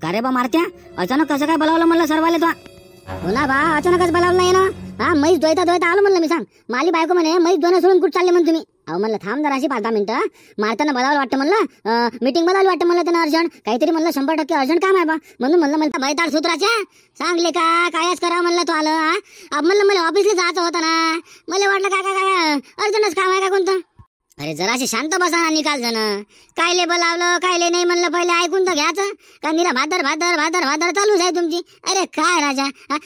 का रे बा मारत्या, अचानक कसं काय बोलावलं म्हणलं सर्वाले तो? हो ना बा, अचानकच बोलावलं नाही ना. हा मैस दोयता आलो म्हणलं. मी सांग माली बायको म्हणे मैस दोन सोडून कुठं चालले म्हण तुम्ही? अहो म्हणलं थांब जरा अशी 5-10 मिनिटं. मारताना बोलावलं वाटतं म्हणलं, मीटिंग बोलावली वाटतं म्हणलं त्यांना अर्जंट काहीतरी. म्हणलं 100% अर्जंट काम आहे बा. म्हणलं मला बैताळ सूत्राच्या सांगले का कायच करा म्हणलं तो आलं. अब म्हणलं मला ऑफिसला जायचं होतं ना. मला वाटलं काय अर्जंटच काम आहे का कोणतं. अरे जराशी शांत बसा ना, निकाल जण कायले बोलावलं कायले नाही म्हणलं पहिले ऐकून तर घ्यायचं का. निरा भादर चालूच आहे तुमची. अरे काय राजा,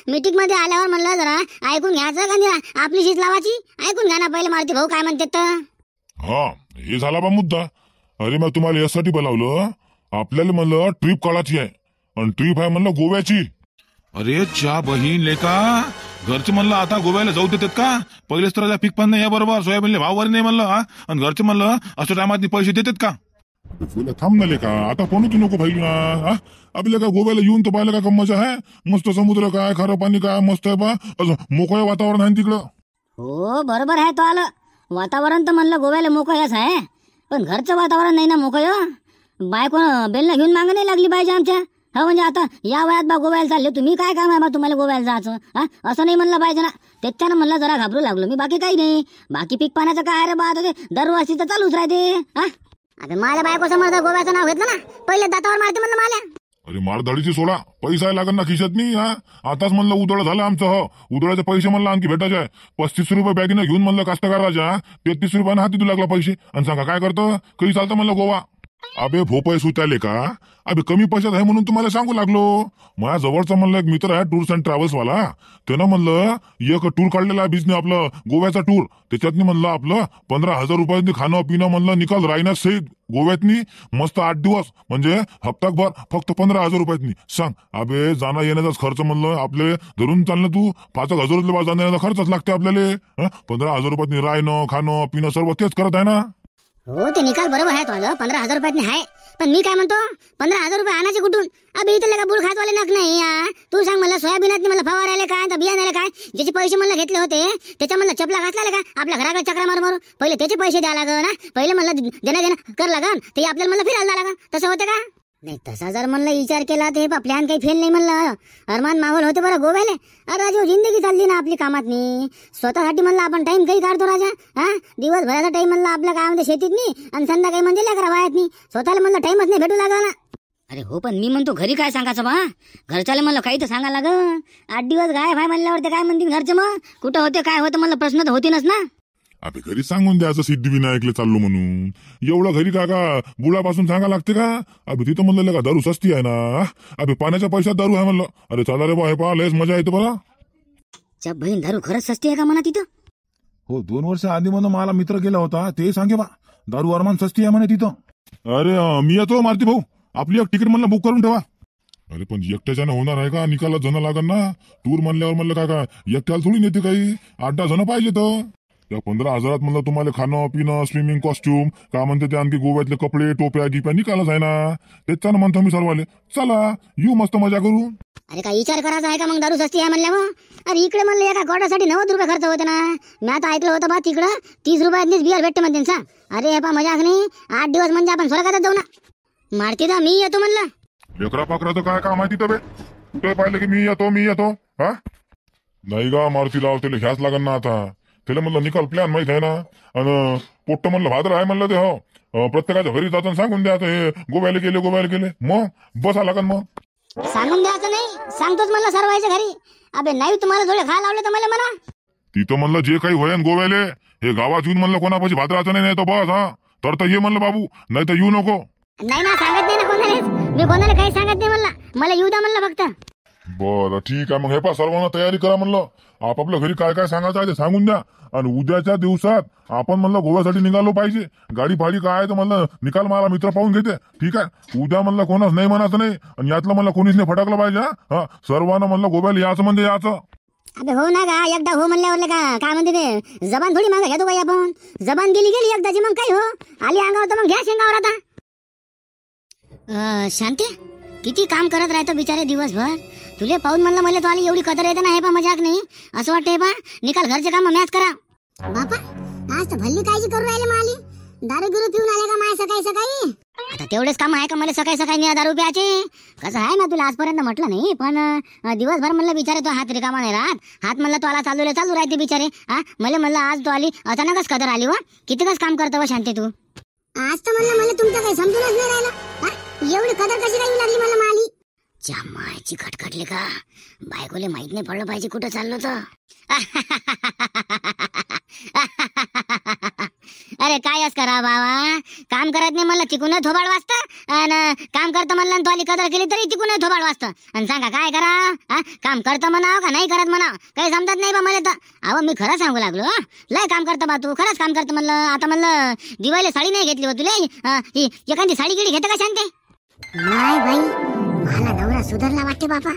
मीटिंग मध्ये आल्यावर म्हणलं जरा ऐकून घ्यायचं का. निरा आपली शीट लावायची. ऐकून घ्या ना पहिले मारुती भाऊ काय म्हणते तर. हा हे झाला बा मुद्दा. अरे मग तुम्हाला यासाठी बोलावलं, आपल्याला म्हणलं ट्रिप काढायची आहे आणि ट्रिप आहे म्हणलं गोव्याची. अरे च्या बहीण लेका, घरचे म्हणलं आता गोव्याला जाऊ देतात का? पहिलेच तर पीक पण नाही या बरोबर, सोयाबीनले भाववर नाही म्हणलं. आणि घरचे म्हणलं असं टायमात पैसे देतात का? तुला थांब ना लेका, आता कोणती नको पाहिजे ना. आपल्या का गोव्याला येऊन तर पाहिलं का मजा आहे. मस्त समुद्र काय, खारं पाणी काय मस्त आहे बा. मोकळं वातावरण आहे तिकडं. हो बरोबर आहे तो आलं. वातावरण तर म्हणलं गोव्याला मोकळंच आहे, पण घरचं वातावरण नाही ना मोकळं. बायको बेलनं घेऊन मागं नाही लागली पाहिजे आमच्या. हा म्हणजे आता या वयात बा गोव्याला चालले तुम्ही, काय काम आहे बा तुम्हाला गोव्याला जायचं? हा असं नाही म्हणलं पाहिजे ना. त्याच्यानं म्हणलं जरा घाबरू लागलो मी, बाकी काही नाही. बाकी पीक पाण्याचं काय रे बा, आता ते दरवर्षी तर चालूच राहते. हा आता माझ्या बायको समोर गोव्याचं नाव घेतलं ना, पहिले दातावर मारते म्हणलं मला. अरे मारधाडीची सोडा, पैसा लागत ना खिशात मी. आताच म्हणलं उदळ झालं आमचं. हो उदळाचे पैसे म्हणलं आणखी भेटायचे आहे. 35 रुपये बॅगीनं घेऊन म्हणलं कास्तकार राजा 33 रुपयानं हाती तू लागला पैसे. आणि सांगा काय करतं, काही चालतं म्हणलं गोवा. अबे भोपाय सुताले का, अबे कमी पैशात आहे म्हणून तुम्हाला सांगू लागलो. माझ्या जवळचा म्हणलं एक मित्र आहे टूर्स अँड ट्रॅव्हल्स वाला, त्यानं म्हणलं एक टूर काढलेला बिझनेस आपलं गोव्याचा टूर. त्याच्यातनी म्हणलं आपलं 15,000 रुपयांनी खाणं पिणं म्हणलं निकाल राहण्यास सहित गोव्यातनी मस्त 8 दिवस म्हणजे हप्ताभर फक्त 15,000 रुपयातनी. सांग अबे जाणं येण्याचाच खर्च म्हणलं आपले धरून चालणं तू 5,000 रुपये जाणं येण्याचा खर्चच लागते आपल्याला. 15,000 रुपयातनी राहणं खाणं पिणं सर्व तेच करत आहे ना. हो ते निकाल बरोबर आहे तो. 15,000 रुपयात आहे, पण मी काय म्हणतो 15,000 रुपये आणायचे कुठून? अबे इथले का बुल खातवाले नक नाही. तू सांग मला सोयाबीनात मला फवारायला काय तर बियाण्याला काय, ज्याचे पैसे मला घेतले होते त्याच्या मला चपला घातला का आपल्या घराकडे चक्रा मारू पहिले त्याचे पैसे द्या लागन ना. पहिले म्हणलं देणं कर लागन ते आपल्याला म्हणलं फिरायला जा लागन. तसं होतं का? नाही तसा जर म्हणलं विचार केला तर हे प्लॅन काही फेल नाही म्हणलं. अरमान माहोल होते बरं गोव्याले. अरे राजू जिंदगी चालली ना आपली कामातनी. स्वतःसाठी म्हणलं आपण टाइम काही काढतो राजा. दिवसभराचा टाइम म्हणलं आपल्या काय म्हणते शेतीत नाही आणि संध्याकाळी म्हणजे लेकरा वायात नाही. स्वतःला म्हणलं टाइमच नाही भेटू लागला ना. अरे हो पण मी म्हणतो घरी काय सांगायचं बा, घरच्याला म्हणलं काही तर सांगा लाग. 8 दिवस गायब आहे म्हणल्यावर ते काय म्हणतील घरचे, मग कुठं होते काय होतं म्हणलं प्रश्न तर होतीनच ना. अबे घरी सांगून द्यायचं सिद्धिविनायकले चाललो म्हणून. एवढं घरी का बुडापासून सांगा लागते का? अबे तिथं म्हणलं का दारू सस्ती आहे ना. अबे पाण्याच्या पैशात दारू आहे म्हणलं. अरे चला रे बा, हे पहा लयच मजा येते बरं. च्या बहीण दारू खरंच सस्ती आहे का म्हणा तिथं? हो 2 वर्ष आधी म्हणून मला मित्र गेला होता, ते सांगे बा दारू अरमान सस्ती आहे म्हणे तिथं. अरे मी येतो मारुती भाऊ, आपली एक तिकीट म्हणलं बुक करून ठेवा. अरे पण एकट्याच्यानं होणार आहे का? निकालात जण लागन ना. टूर म्हणल्यावर म्हणलं काय एकट्याला थोडी नेते काही, 8-10 जण पाहिजे तर. त्या 15,000 म्हणलं तुम्हाला खाणं पिणं स्विमिंग कॉस्ट्युम काय म्हणते ते आणखी गोव्यातले कपडे टोप्या गिप्या निकालच आहे ना. त्याच्यानं म्हणतो मी सर्वाले चला येऊ मस्त मजा करू. अरे काय विचार करायचा आहे का मग दारू सस्ती आहे म्हणल्यावर? अरे इकडे म्हणलं एका गोड्यासाठी 90 रुपये खर्च होते ना. मी आता ऐकलं होतं बा तिकडं 30 रुपयातलीच बिअर भेटते म्हणते सांग. अरे हे पा मजाक नाही. 8 दिवस म्हणजे आपण स्वर्गातच जाऊ ना. मारती तर मी येतो म्हणलं. लेकरा पाकराचं काय काम आहे तिथं बे? ते पाहिलं की मी येतो हा नाही गा मारुती लाव त्याला ह्याच लागन ना. आता त्याला म्हणलं निकाल प्लॅन माहित आहे ना. आणि पोट्ट म्हणलं भाद्र आहे म्हणलं ते. हो प्रत्येकाच्या घरी जाताना सांगून द्या हे गोव्याला गेले मग बसा लागन. मग सांगून द्यायचं नाही, सांगतोच म्हणलं सर्वांच्या घरी. अबे नाही तुम्हाला थोडे खा लावले तर मला म्हणा. तिथं म्हणलं जे काही होईन गोव्याले हे गावात येऊन म्हणलं कोणापाशी भाद्राचं नाही तर बस. तर ये म्हणलं बाबू, नाही तर येऊ नको. नाही ना सांगत नाही ना कोणालाच, मी कोणाला काही सांगत नाही म्हणलं. मला येऊ द्या म्हणलं फक्त. बरं ठीक आहे मग हे पा सर्वांना तयारी करा म्हणलं. आपापल्या घरी काय काय सांगायचं आहे ते सांगून द्या. आणि उद्याच्या दिवसात आपण म्हणलं गोव्यासाठी निघालो पाहिजे. गाडी फाडी काय आहे तर म्हणलं निकाल मला मित्र पाहून घेते. ठीक आहे उद्या म्हणलं कोणाच नाही म्हणायचं नाही. आणि यातलं म्हणलं कोणीच नाही फटकलं पाहिजे. हा सर्वांना म्हणलं गोव्याला याचं म्हणजे याचं. अबे हो ना का एकदा हो म्हणल्यावर काय म्हणते ते जबान थोडी मागं घेतो बाई आपण. जबान गेली एकदाची मग काय हो आली अंगावर तर मग घ्या शेंगावर. आता शांती किती काम करत राहतो बिचारे दिवसभर. तुले पाहून म्हणलं मला तो आली एवढी कदर येते ना. हे पा मजाक नाही असं वाटतंय पा निकाल घरचे काम मॅच करा. बापा आज तर भल्ली काळजी करू राहिले माली. दारू गिरू पिऊन आले का माय सकाळी सकाळी? आता तेवढेच काम आहे का मला सकाळी सकाळी दारू प्यायचे? कसं आहे ना, तुला आजपर्यंत म्हटलं नाही, पण दिवसभर म्हणलं बिचारे तो हात रिकामा नाही राहत. हात म्हणलं तो आला चालू राहते बिचारे. मला म्हणलं आज तो आली, अचानकच कदर आली. व कितीकच काम करतो व शांती तू. आज तर म्हणलं मला तुमचं काही समजूनच नाही राहिलं. एवढी कदर कशी काय लागली मला माली? मायची खटखटली का? बायकोले माहित नाही पडलं पाहिजे कुठं चाललो तर. अरे कायच करा बाबा, काम करत नाही म्हणलं तिकून थोबाड वाजतं, आणि काम करतं म्हणलं तो आली कदर केली तरी तिकून थोबाड वाजतं. आणि सांगा काय करा? काम करतं म्हणावं का नाही करत म्हणावं, काही समजत नाही बा मला तर. अहो मी खरं सांगू लागलो, लय काम करतं बा तू, खरंच काम करतं म्हणलं. आता म्हणलं दिवाळीला साडी नाही घेतली बा तुले, एखादी साडी गिडी घेतं का शांते? नाही बाई, मला नवरा सुधारला वाटते बाबा.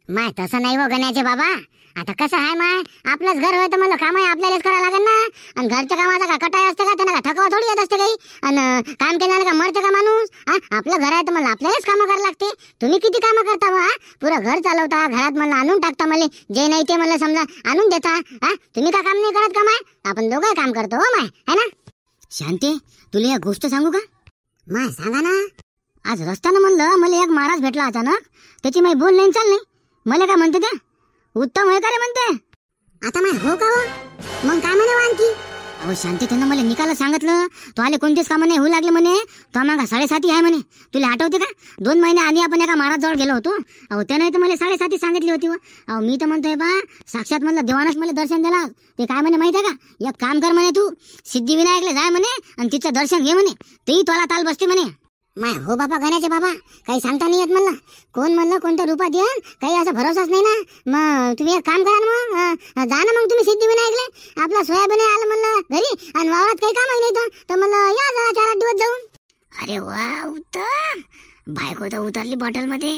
माय तसं नाही हो गण्याचे बाबा. आता कसं आहे माय, आपलंच घर होय तर मला काम आहे आपल्यालाच करावं लागेल ना. आणि घरच्या कामाचा का कटाय असते का, त्यांना का थकवा थोडी येत असते काही. आणि काम केल्यानं का मरते का माणूस? आपलं घर आहे तर मला आपल्यालाच कामं करावं लागते. तुम्ही किती कामं करता बा? पुरं घर चालवता, घरात मला आणून टाकता, मला जे नाही ते मला समजा आणून देता. तुम्ही का काम नाही करत का माय? आपण दोघं काम करतो हो माय, है ना? शांती, तुला एक गोष्ट सांगू का? माय सांगा ना. आज रस्त्यानं म्हणलं मला एक महाराज भेटला अचानक, त्याची माही बोल नाही चाल नाही. मला काय म्हणते ते, उत्तम होय का रे म्हणते. आता माय हो का हो? मग काय म्हणे आणखी? अहो शांती, त्यानं मला निकाल सांगितलं, तो आले कोणतेच कामं नाही होऊ लागले म्हणे. तो मागा 7:30 आहे म्हणे. तुला आठवते का? 2 महिने आधी आपण एका महाराज जवळ गेलो होतो. अहो त्याने तर मला 7:30 सांगितली होती. अहो मी तर म्हणतोय बा, साक्षात म्हणलं देवानच मला दर्शन दिला. ते काय म्हणे माहिती आहे का? एक काम कर म्हणे, तू सिद्धिविनायकला जाय म्हणे आणि तिचं दर्शन घे म्हणे, तेही तुला ताल बसते म्हणे. माय हो बाबा गण्याचे बाबा, काही सांगता नाही येत म्हणलं. कोण म्हणलं कोणत्या रूपात येईल काही असा भरोसाच नाही ना. मग तुम्ही एक काम करा ना, मग जा ना मग तुम्ही सिद्धिविनायकले. आपला सोयाबीन आलं म्हणलं घरी, आणि वावरात काही काम नाही तर म्हणलं या जा 4-8 दिवस जाऊन. अरे वा उत्तम, बायको तर उतरली बॉटल मध्ये.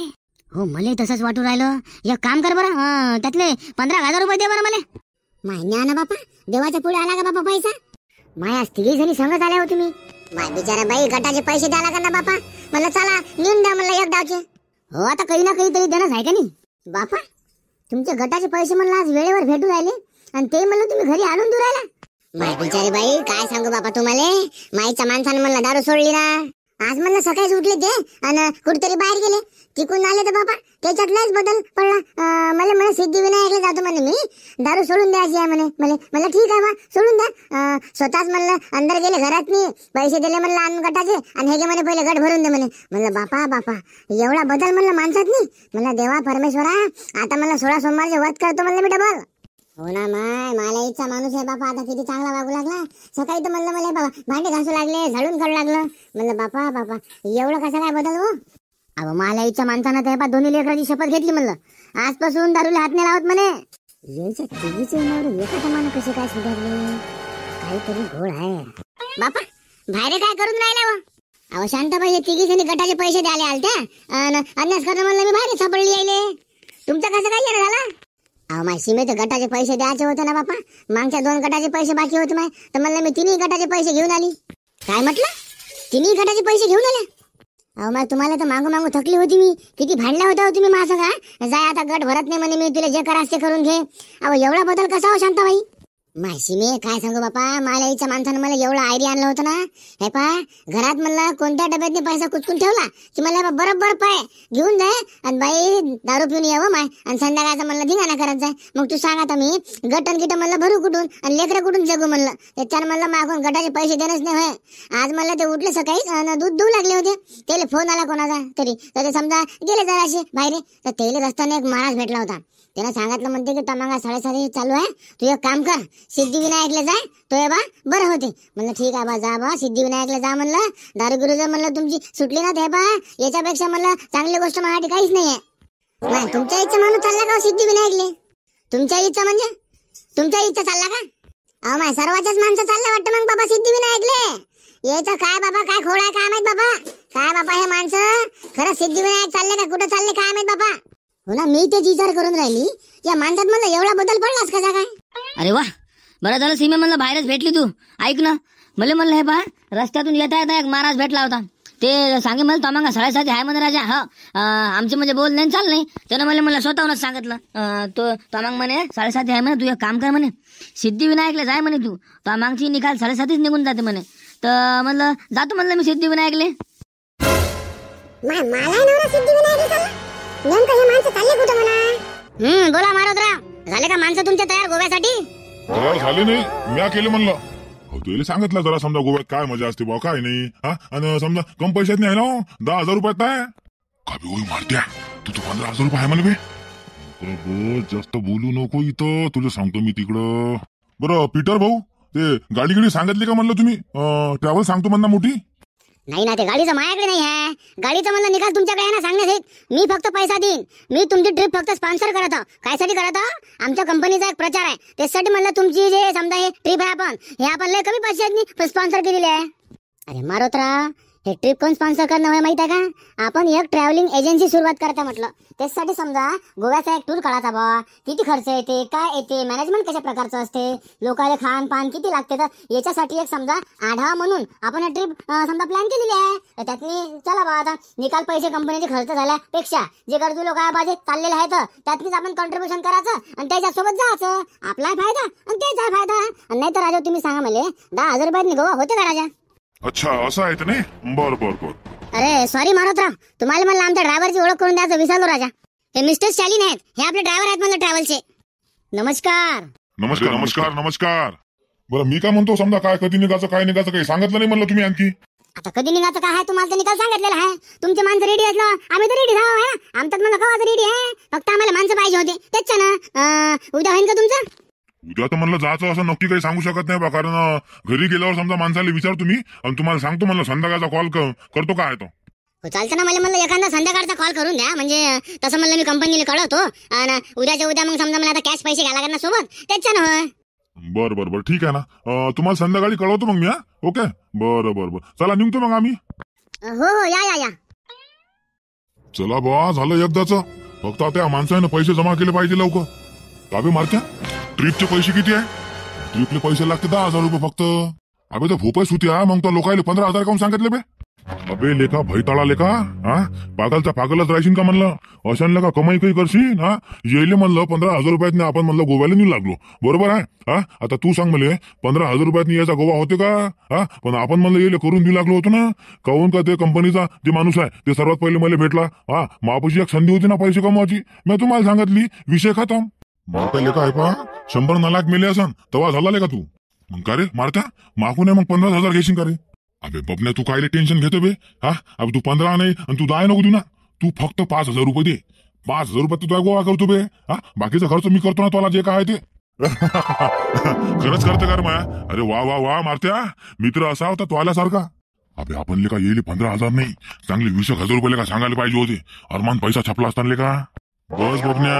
हो मला तसंच वाटू राहिलं. एक काम कर बरं, त्यातले 15,000 रुपये दे बरं मला. मान्य ना बापा, देवाच्या पुढे आला का बापा पैसा? माया तिघी जणी संगत आल्या हो तुम्ही. माय बिचारा बाई, गटाचे पैसे द्यायला का ना बापा? मला चला नेऊन द्या म्हणलं एक डावचे. हो आता काही ना काही तरी देणंच आहे का नाही बापा? तुमचे गटाचे पैसे म्हणलं आज वेळेवर भेटू राहिले, आणि ते म्हणलं तुम्ही घरी आणून देऊ राहिला. माय बिचारी बाई, काय सांगू बापा तुम्हाला. माईच्या माणसानं म्हणलं दारू सोडली ना. आज म्हणलं सकाळीच उठले ते आणि कुठेतरी बाहेर गेले, तिकून आले तर बापा त्याच्यात लयच बदल पडला. मला सिद्धिविनायकला जातो म्हणे, मी दारू सोडून द्यायची आहे म्हणे. मला ठीक आहे बा, सोडून द्या. स्वतःच म्हणलं अंदर गेले घरात, नाही पैसे दिले म्हणलं आणून गटाचे, आणि हे गे म्हणे पहिले गट भरून दे म्हणे. म्हणलं बापा एवढा बदल म्हणलं माणसात नाही. म्हणलं देवा परमेश्वरा, आता मला 16 सोमवारचे व्रत करतो म्हणलं मी डबल. हो ना माय, मला इच्छा माणूस आहे बापा. आता किती चांगला वागू लागला. सकाळी तर म्हणलं मला बाबा भांडे घासू लागले, झाडून काढू लागलं. म्हणलं बापा एवढं कसं काय बदल हो? अहो मला इच्छा माणसानं तर 2 लेकराची शपथ घेतली म्हणलं, आजपासून दारूला हात नाही लावत म्हणे. यायच्या तिघीचे नवरे एका टमानं कसे काय सुधारले, काहीतरी घोळ आहे बापा. बाहेर काय करून राहिला व? अहो शांताबाई, हे तिघी जणी गटाचे पैसे द्यायला आलत्या, अन्यास करणं म्हणलं मी बाहेर सापडली यायले. तुमचं कसं काय येणं झालं? अहो माय सीमेत गटाचे पैसे द्यायचे होते ना बापा. मागच्या 2 गटाचे पैसे बाकी होते माय, तर म्हणलं मी 3 गटाचे पैसे घेऊन आली. काय म्हटलं? 3 गटाचे पैसे घेऊन आले? अहो माय तुम्हाला तर मागू थकली होती मी. किती भांडला होता हो तुम्ही माझं. का जाय आता गट भरत नाही म्हणे मी, तुला जे करायचं ते करून घे. अहो एवढा बदल कसा हो शांताबाई? माहिती मी काय सांगू बापा, मालाईच्या माणसानं मला एवढं आयडिया आणलं होतं ना. हे पा घरात म्हणलं कोणत्या डब्यातनी पैसा कुचकून ठेवला की मला बरोबर पाय घेऊन जाय, आणि बाई दारू पिऊन यावं माय, आणि संध्याकाळचा म्हणलं धिंगाणा करत जाय. मग तू सांग आता मी गटन गिट म्हणलं भरू कुठून, आणि लेकरं कुठून जगू म्हणलं. त्याच्यानं म्हणलं मागून गटाचे पैसे देणंच नाही होय. आज म्हणलं ते उठले सकाळी दूध देऊ लागले होते, त्याला फोन आला कोणाचा तरी, तर ते समजा गेले जराशे बाहेर, तर त्याला रस्त्याने एक महाराज भेटला होता. त्यानं सांगितलं म्हणते की तमागा 7:30 चालू आहे, तू एक काम कर सिद्धिविनायकला जाय, तो बा बरं होते. म्हणलं ठीक आहे बा, जा बा सिद्धिविनायकला जा म्हणलं. दारूगिरू जर म्हणलं तुमची सुटली ना ते बा, याच्यापेक्षा म्हणलं चांगली गोष्ट माझ्यासाठी काहीच नाहीये. नाही तुमच्या इच्छा माणूस चालला का सिद्धिविनायकले? तुमच्या इच्छा म्हणजे तुमच्या इच्छा चालला का? अहो माय सर्वांच्याच माणसं चाललं वाटतं मग बाबा सिद्धिविनायकले. याचं काय बाबा काय खोड आहे काय माहित बाबा. काय बाबा हे माणसं खरं सिद्धिविनायक चालले का कुठं चालले काय माहित बाबा. हो ना, मी तेच विचार करून राहिली या माणसात म्हणलं एवढा बदल पडलास कसा काय? अरे वा, बरं झालं सीमे म्हणलं बाहेरच भेटली तू. ऐक ना, मला म्हणलं हे पहा रस्त्यातून येता येता एक महाराज भेटला होता. ते सांगे मला तमागा 7:30 आहे म्हणे राजा. हा आमचे म्हणजे बोल नाही चाल नाही. त्यानं मला स्वतःहूनच सांगितलं, तो तमांग म्हणे 7:30 आहे म्हणे, तू एक काम कर म्हणे सिद्धिविनायकला जाय म्हणे, तू तमांगची निकाल 7:30 निघून जाते म्हणे. तर म्हणलं जातो म्हणलं मी सिद्धिविनायकले. मला नवरा सिद्धिविनायकला चालला. नेमकं हे माणसं चालले कुठं म्हणा? बोला मारुतराव, झाले का माणसं तुमच्या तयार गोव्यासाठी? तयार झाले नाही, म्या केले म्हणलं. तुला सांगितलं जरा समजा गोव्यात काय मजा असते बा, काय नाही. हा, आणि समजा कम पैशात नाही ना, 10,000 रुपयात आहे का बे? ओय मारत्या, तू 15,000 रुपये आहे मला बे. जास्त बोलू नको इथं, तुला सांगतो मी तिकडं. बरं पीटर भाऊ, ते गाडी सांगितली का म्हणलं तुम्ही? ट्रॅव्हल सांगतो म्हणा मोठी. नाही ना, ते गाडीचं माझ्याकडे नाही आहे. गाडीचं म्हणलं निकाल तुमच्याकडे आहे ना सांगण्यात. मी फक्त पैसा देईन. मी तुमची ट्रिप फक्त स्पॉन्सर करत आहो. कायसाठी करत आहो? आमच्या कंपनीचा एक प्रचार आहे, त्यासाठी म्हणलं तुमची जे समजा हे ट्रिप आहे आपण लय कमी पैशात स्पॉन्सर केलेली आहे. अरे मारुतराव, हे ट्रिप कोण स्पॉन्सर करणं होय माहित आहे का? आपण एक ट्रॅव्हलिंग एजन्सी सुरुवात करता म्हटलं. त्यासाठी समजा गोव्याचा एक टूर काढायचा बा. किती खर्च येते, काय येते, मॅनेजमेंट कशा प्रकारचं असते, लोकांना खान पान किती लागते, तर याच्यासाठी एक समजा आढावा म्हणून आपण हे ट्रिप समजा प्लॅन केलेली आहे. तर त्यातनी चला बा, आता निकाल पैसे कंपनीचे खर्च झाल्यापेक्षा जे गरजू लोक बाजे चाललेले आहेत त्यातनीच आपण कॉन्ट्रीब्युशन करायचं आणि त्याच्यासोबत जायचं. आपला फायदा आणि त्याचा फायदा. नाही तर राजा तुम्ही सांगा मला, 10,000 रुपयात गोवा होते का राजा? अच्छा असं आहे तर नाही. बर बर बर. अरे सॉरी मारुतराव, तुम्हाला म्हणलं आमच्या ड्रायव्हरची ओळख करून द्यायचं विसरलो राजा. हे मिस्टर स्टॅलिन आहेत, हे आपले ड्रायव्हर आहेत म्हणलं ट्रॅव्हलचे. नमस्कार. नमस्कार नमस्कार नमस्कार. बरं मी काय म्हणतो, समजा काय कधी निघायचं काय निघायचं काही सांगितलं नाही म्हणलं तुम्ही आणखी. आता कधी निघायचं काय आहे तुम्हाला तर निकाल सांगितलेला आहे. तुमचे माणसं रेडी असलं आम्ही तर रेडी राहू आहे. आमच्यात म्हणलं कवाचं रेडी आहे, फक्त आम्हाला माणसं पाहिजे होते त्याच्यानं. उद्या होईन का तुमचं? उद्या तर म्हणलं जायचं असं नक्की काही सांगू शकत नाही बा, कारण घरी गेल्यावर समजा माणसाला विचारतो मी आणि तुम्हाला सांगतो म्हणलं संध्याकाळचा कॉल करतो काय तो. चालतं ना, मला म्हणलं एखादा संध्याकाळचा कॉल करून द्या, म्हणजे तसं म्हणलं मी कंपनीला कळवतो आणि उद्याच्या उद्या मग समजा मला आता कॅश पैसे घ्यायला लागणार सोबत त्याच्यानं. होय बर बर बर ठीक आहे ना, तुम्हाला संध्याकाळी कळवतो मग मी. हा ओके बरं बरं बरं, चला निघतो मग आम्ही. हो या. चला बा, झालं एकदाच. फक्त आता या माणसाने पैसे जमा केले पाहिजे लवकर. का बे मारत्या, ट्रिपचे पैसे किती आहे? ट्रिपले पैसे लागते 10,000 रुपये फक्त. अबे तर भोपास होती हा, मग तो लोकायले 15,000 काऊन सांगितले बे? अबे लेखा भैताळा लेखा, हा पागलचा पागलच राहशील का म्हणलं? अशांना का कमाई काही करशील? हा येले म्हणलं 15,000 रुपयात आपण म्हणलं गोव्याला नेऊ लागलो, बरोबर आहे? हा आता तू सांग मला, 15,000 रुपयात यायचा गोवा होते का? हा पण आपण म्हणलं येले करून देऊ लागलो होतो ना. काहून का ते कंपनीचा जे माणूस आहे ते सर्वात पहिले मला भेटला. हा मापाशी एक संधी होती ना पैसे कमवायची, मी तुम्हाला सांगितली, विषय खतम. मारता लेखा आहे पा, 100 नालायक मेले असन तेव्हा झाला लेखा तू. मग का रे मारता, मागून मग 15,000 घेशील का रे? अबे बबन्या, तू कायले टेन्शन घेतो बे? हा अब तू 15 नाही आणि तू 10 नको देऊ ना. तू फक्त 5,000 रुपये दे. 5,000 रुपये तू गोवा करतो बे. हा बाकीचा खर्च मी करतो ना, तुला जे काय ते. खरंच करते का रे माया? अरे वा वा वा मारत्या, मित्र असा होता तो आल्यासारखा. अबे आपण लेका येईल 15,000 नाही, चांगले 20,000 रुपये लेका सांगायला पाहिजे होते. अरमान पैसा छापला असताना लेका. बस बबन्या,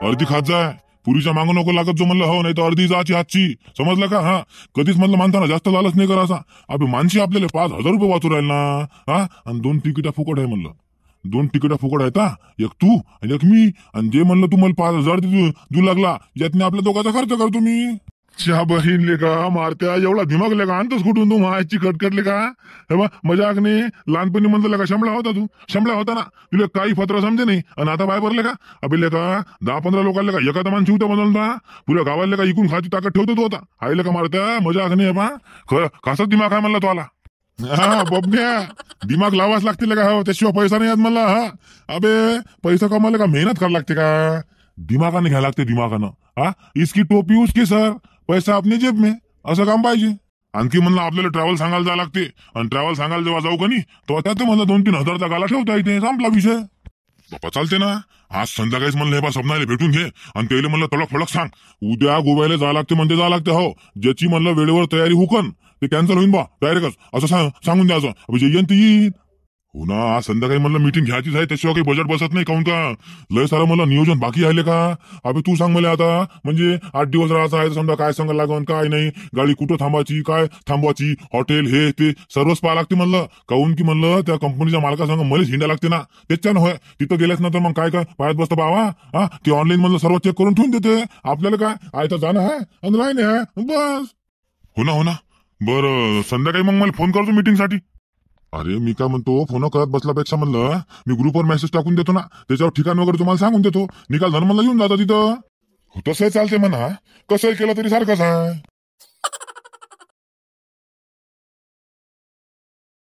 अर्धी खात जाय, पुरीच्या मागं नको लागत जो म्हणलं. हो नाही तर अर्धी जाची हातची, समजलं का? हा कधीच म्हणलं मानताना जास्त लालच नाही करायचा. अबे मानशी आपल्याला 5,000 रुपये वाचू राहील ना. हा आणि 2 तिकिटा फुकट आहे म्हणलं. 2 तिकिटा फुकट आहेत, एक तू आणि एक मी. आणि जे म्हणलं तुम्हाला 5,000 देऊ लागला, यातने आपल्या दोघांचा खर्च करतो मी. च्या बहीण लेका मारत्या, एवढा दिमाग लेका आणतोच कुठून तू? मायाची खटखटले का? हे बा मजाक नाही. लहानपणी म्हणलं लेका शंभळा होता तू, शंभळा होता ना, तुला काही फत्र समजे नाही. आणि आता बाय भरले का? अबे लेका 10-15 लोकांना का एका तमान शिवता बनवता, तुला गावाला का इकून खाची ताकद ठेवतो तू आता. हाय लेका मारत्या, मजाक नाही बा. खासाच दिमाग आहे म्हणलं तो आला. हा बबन्या, दिमाग लावाच लागते लेका. हो त्याशिवाय पैसा नाही येत म्हणला. हा अबे पैसा कमायला का मेहनत करायला लागते का? दिमागाने घ्यायला लागते, दिमागानं. हा इसकी टोपी उसकी सर, पैसा आपली जेब में, असं काम पाहिजे. आणखी म्हणलं आपल्याला ट्रॅव्हल सांगायला जावं लागते. आणि ट्रॅव्हल सांगायला जेव्हा जाऊ का नाही तेव्हा त्यात म्हणलं 2-3 हजारचा गाला ठेवता येते, संपला विषय. बापा चालते ना. आज संध्याकाळीच म्हणलं हे बा स्वप्नाला भेटून घे आणि त्याला म्हणलं तळक फळक सांग, उद्या गोव्याला जावं लागते म्हणजे जावं लागते. हो ज्याची म्हणलं वेळेवर तयारी हुकन ते कॅन्सल होईन बा डायरेक्टच, असं सांगून द्यायचं. जे येईन ते येईन. हो ना, आज संध्याकाळी म्हणलं मीटिंग घ्यायचीच आहे, त्याशिवाय काही बजेट बसत नाही. काऊन का लय सारं मला नियोजन बाकी आहे का? अबे तू सांग मला आता, म्हणजे 8 दिवस राहायचं आहे समजा, काय सांगायला लागन काय नाही, गाडी कुठं थांबायची, काय थांबवायची, हॉटेल हे ते सर्वच पाहा लागते म्हणलं. काऊन की म्हणलं त्या कंपनीच्या मालका सांग मलाच हिंडा लागते ना. त्याच्यानं होय तिथं गेल्याच नंतर मग काय पायात बसतं बावा. हा ते ऑनलाईन म्हणलं सर्व चेक करून ठेवून देते. आपल्याला काय आहे तर जाणं आहे आणि राहणे आहे बस. हो ना बरं, संध्याकाळी मग मला फोन करतो मीटिंगसाठी. अरे मी काय म्हणतो, फोन करत बसल्यापेक्षा म्हणलं मी ग्रुपवर मेसेज टाकून देतो ना, त्याच्यावर ठिकाण वगैरे तुम्हाला सांगून देतो. निकाल धर्माला येऊन जातो तिथं. तसंही चालते म्हणा, कसंही केलं तरी सारखंच आहे.